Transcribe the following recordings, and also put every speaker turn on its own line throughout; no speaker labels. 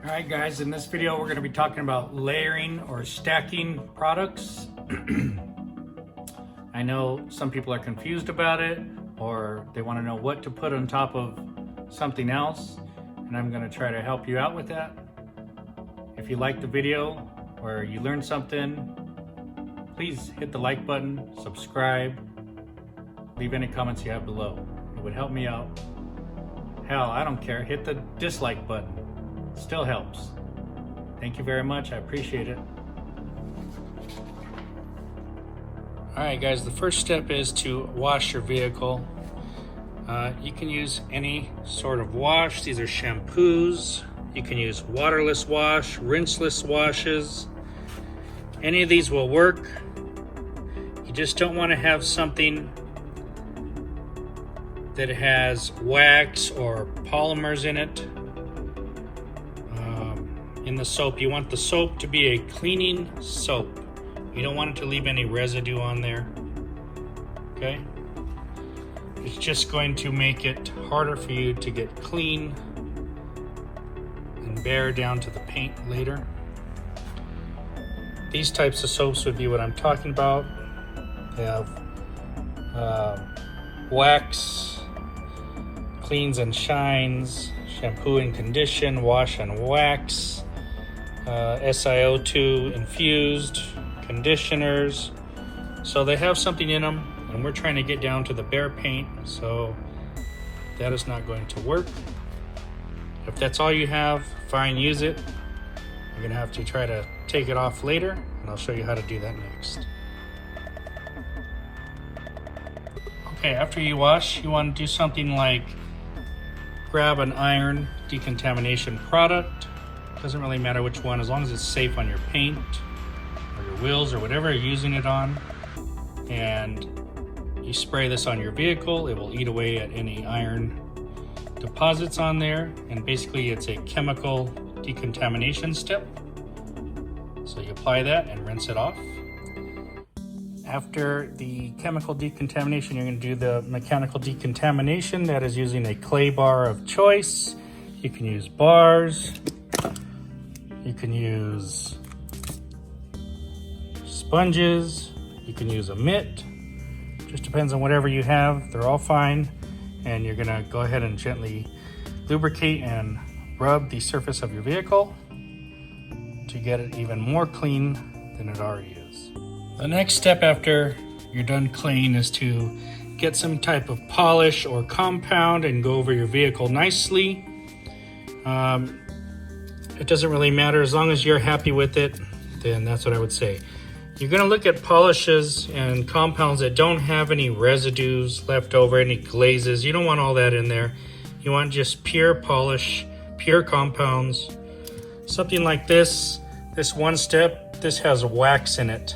Alright guys, in this video we're going to be talking about layering or stacking products. I know some people are confused about it, or they want to know what to put on top of something else, and I'm going to try to help you out with that. If you like the video or you learned something, please hit the like button, subscribe, leave any comments you have below. It would help me out. Hell, I don't care, hit the dislike button. Still helps. Thank you very much. I appreciate it. Alright guys, the first step is to wash your vehicle. You can use any sort of wash. These are shampoos. You can use waterless wash, rinseless washes. Any of these will work. You just don't want to have something that has wax or polymers in it. In the soap, you want the soap to be a cleaning soap. You don't want it to leave any residue on there. Okay? It's just going to make it harder for you to get clean and bear down to the paint later. These types of soaps would be what I'm talking about. They have wax, cleans and shines, shampoo and condition, wash and wax, SiO2 infused, conditioners. So they have something in them, and we're trying to get down to the bare paint, so that is not going to work. If that's all you have, fine, use it. You're gonna have to try to take it off later, and I'll show you how to do that next. Okay, after you wash, you want to do something like grab an iron decontamination product. Doesn't really matter which one, as long as it's safe on your paint or your wheels or whatever you're using it on. And you spray this on your vehicle. It will eat away at any iron deposits on there. And basically it's a chemical decontamination step. So you apply that and rinse it off. After the chemical decontamination, you're going to do the mechanical decontamination. That is using a clay bar of choice. You can use bars. You can use sponges. You can use a mitt. Just depends on whatever you have. They're all fine. And you're going to go ahead and gently lubricate and rub the surface of your vehicle to get it even more clean than it already is. The next step after you're done cleaning is to get some type of polish or compound and go over your vehicle nicely. It doesn't really matter, as long as you're happy with it, then that's what I would say. You're going to look at polishes and compounds that don't have any residues left over, any glazes. You don't want all that in there. You want just pure polish, pure compounds. Something like this one step, this has wax in it.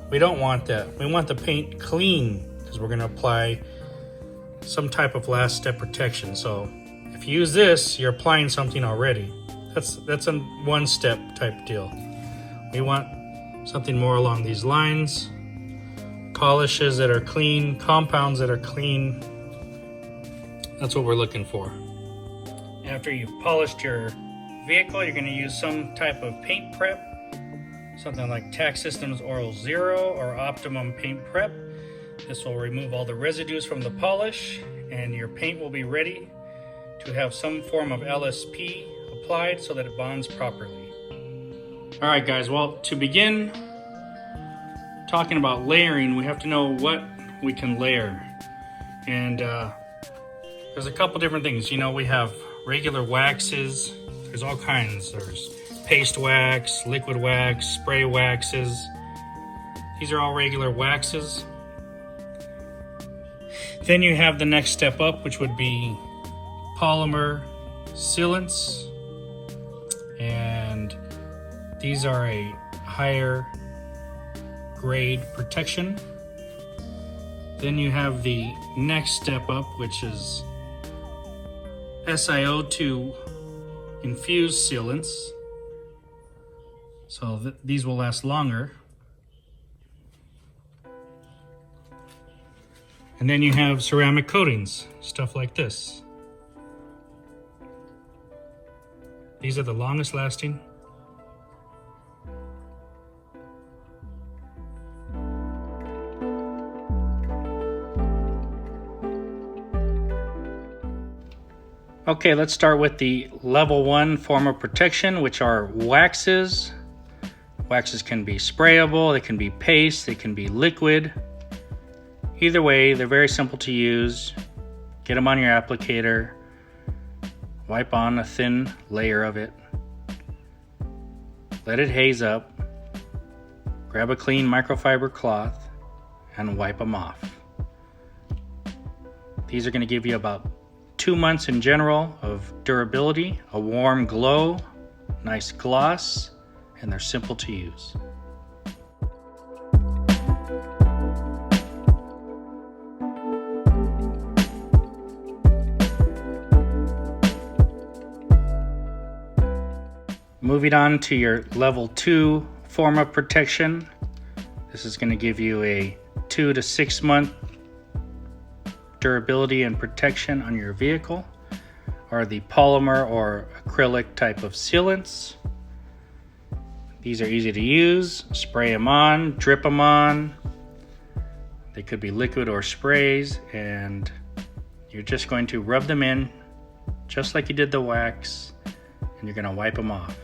We don't want that. We want the paint clean because we're going to apply some type of last step protection. So if you use this, you're applying something already. That's a one step type deal. We want something more along these lines. Polishes that are clean, compounds that are clean. That's what we're looking for. After you've polished your vehicle, you're going to use some type of paint prep. Something like Tax Systems Oral Zero or Optimum Paint Prep. This will remove all the residues from the polish, and your paint will be ready to have some form of LSP applied so that it bonds properly. Alright guys, well, to begin talking about layering, we have to know what we can layer. And there's a couple different things. You know, we have regular waxes. There's all kinds. There's paste wax, liquid wax, spray waxes. These are all regular waxes. Then you have the next step up, which would be polymer sealants. And these are a higher grade protection. Then you have the next step up, which is SiO2 infused sealants. So these will last longer. And then you have ceramic coatings, stuff like this. These are the longest lasting. Okay, let's start with the level 1 form of protection, which are waxes. Waxes can be sprayable, they can be paste, they can be liquid. Either way, they're very simple to use. Get them on your applicator, wipe on a thin layer of it, let it haze up, grab a clean microfiber cloth, and wipe them off. These are going to give you about 2 months in general of durability, a warm glow, nice gloss, and they're simple to use. Moving on to your level 2 form of protection. This is going to give you a 2 to 6 month durability and protection on your vehicle, are the polymer or acrylic type of sealants. These are easy to use. Spray them on, drip them on. They could be liquid or sprays, and you're just going to rub them in just like you did the wax, and you're going to wipe them off.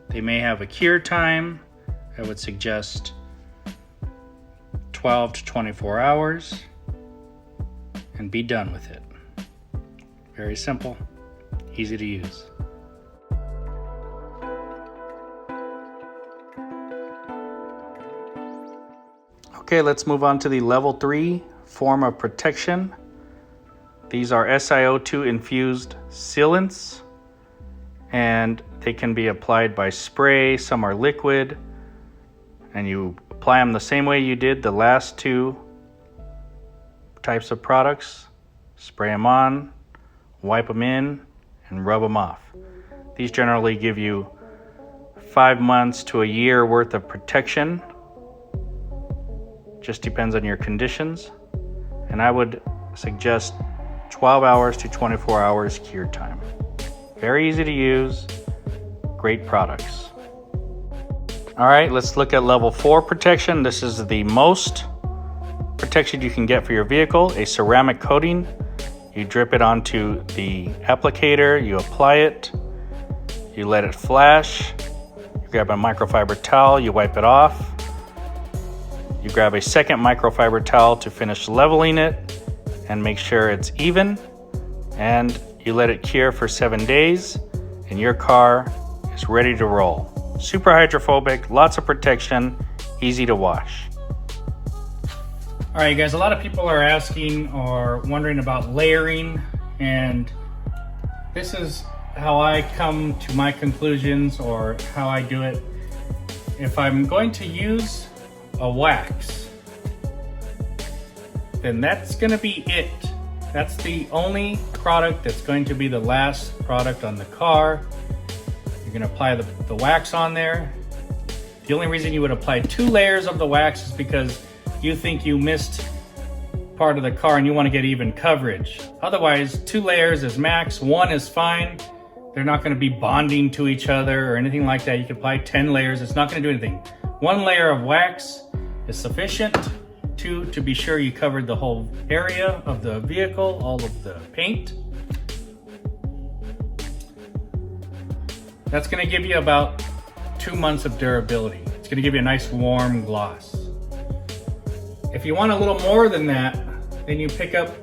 They may have a cure time. I would suggest 12 to 24 hours. And be done with it. Very simple, easy to use. Okay, let's move on to the level 3 form of protection. These are SiO2 infused sealants, and they can be applied by spray. Some are liquid, and you apply them the same way you did the last 2 types of products. Spray them on, wipe them in, and rub them off. These generally give you 5 months to a year worth of protection. Just depends on your conditions. And I would suggest 12 hours to 24 hours cure time. Very easy to use, great products. All right, let's look at level 4 protection. This is the most protection you can get for your vehicle, a ceramic coating. You drip it onto the applicator, you apply it, you let it flash, you grab a microfiber towel, you wipe it off, you grab a second microfiber towel to finish leveling it and make sure it's even, and you let it cure for 7 days, and your car is ready to roll. Super hydrophobic, lots of protection, easy to wash. All right, guys, a lot of people are asking or wondering about layering, and this is how I come to my conclusions or how I do it. If I'm going to use a wax, then that's going to be it. That's the only product that's going to be the last product on the car. You're going to apply the wax on there. The only reason you would apply 2 layers of the wax is because you think you missed part of the car and you want to get even coverage. Otherwise, 2 layers is max, 1 is fine. They're not going to be bonding to each other or anything like that. You can apply 10 layers, it's not going to do anything. 1 layer of wax is sufficient to be sure you covered the whole area of the vehicle, all of the paint. That's going to give you about 2 months of durability. It's going to give you a nice warm gloss. If you want a little more than that, then you pick up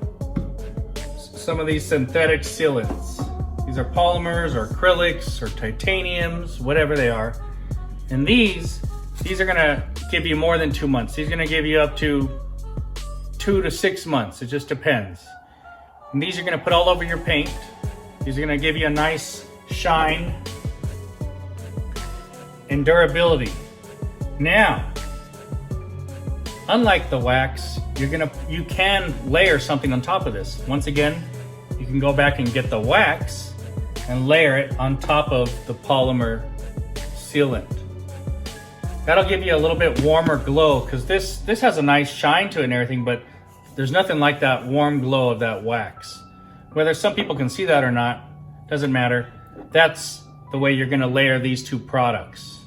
some of these synthetic sealants. These are polymers or acrylics or titaniums, whatever they are. And these are gonna give you more than 2 months. These are gonna give you up to 2 to 6 months. It just depends. And these are gonna put all over your paint. These are gonna give you a nice shine and durability. Now, unlike the wax, you can layer something on top of this. Once again, you can go back and get the wax and layer it on top of the polymer sealant. That'll give you a little bit warmer glow, because this has a nice shine to it and everything, but there's nothing like that warm glow of that wax. Whether some people can see that or not, doesn't matter. That's the way you're gonna layer these two products.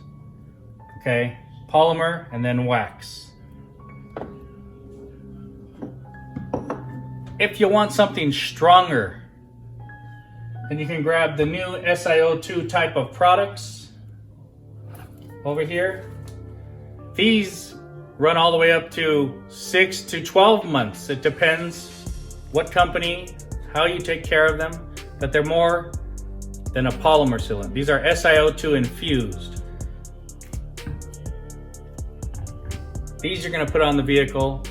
Okay, polymer and then wax. If you want something stronger, then you can grab the new SiO2 type of products over here. These run all the way up to 6 to 12 months. It depends what company, how you take care of them, but they're more than a polymer sealant. These are SiO2 infused. These you're gonna put on the vehicle,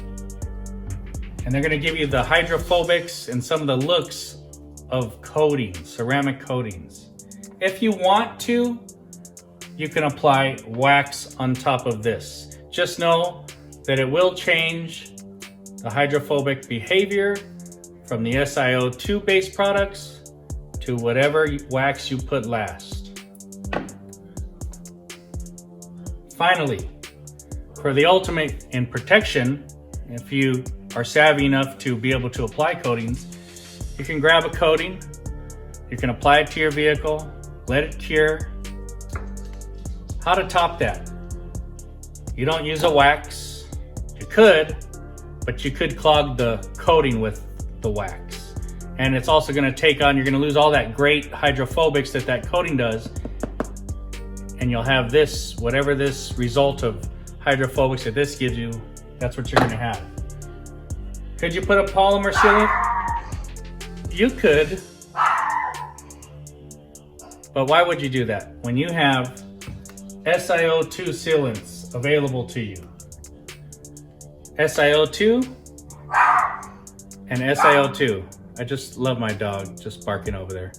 and they're gonna give you the hydrophobics and some of the looks of coatings, ceramic coatings. If you want to, you can apply wax on top of this. Just know that it will change the hydrophobic behavior from the SiO2 based products to whatever wax you put last. Finally, for the ultimate in protection, if you are savvy enough to be able to apply coatings, you can grab a coating, you can apply it to your vehicle, let it cure. How to top that? You don't use a wax. You could, but you could clog the coating with the wax. And it's also gonna take on, you're gonna lose all that great hydrophobics that coating does, and you'll have this, whatever this result of hydrophobics that this gives you, that's what you're gonna have. Could you put a polymer sealant? You could, but why would you do that when you have SiO2 sealants available to you? SiO2 and SiO2. I just love my dog just barking over there.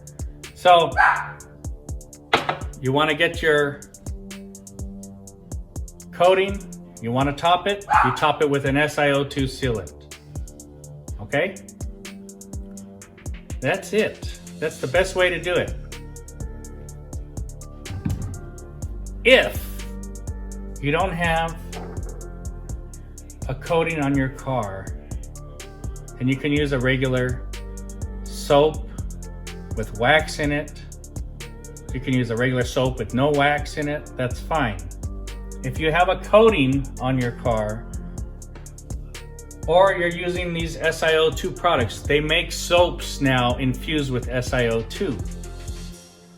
So you want to get your coating, you want to top it, you top it with an SiO2 sealant. Okay? That's it. That's the best way to do it. If you don't have a coating on your car, and you can use a regular soap with wax in it, you can use a regular soap with no wax in it, that's fine. If you have a coating on your car, or you're using these SiO2 products, they make soaps now infused with SiO2.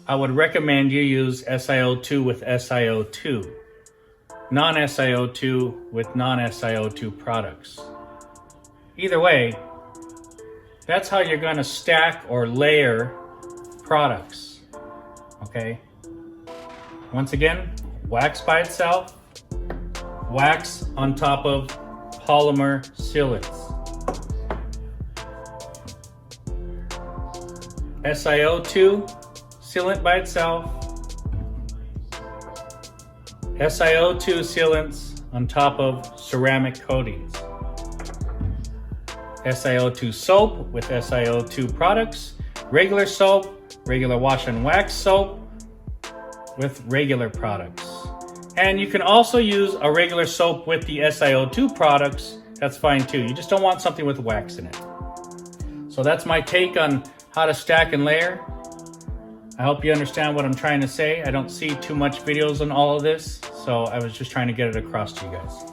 I would recommend you use SiO2 with SiO2, non-SiO2 with non-SiO2 products. Either way, that's how you're going to stack or layer products, okay? Once again, wax by itself, wax on top of polymer sealants. SiO2 sealant by itself, SiO2 sealants on top of ceramic coatings, SiO2 soap with SiO2 products, regular soap, regular wash and wax soap with regular products. And you can also use a regular soap with the SiO2 products, that's fine too. You just don't want something with wax in it. So that's my take on how to stack and layer. I hope you understand what I'm trying to say. I don't see too much videos on all of this, so I was just trying to get it across to you guys.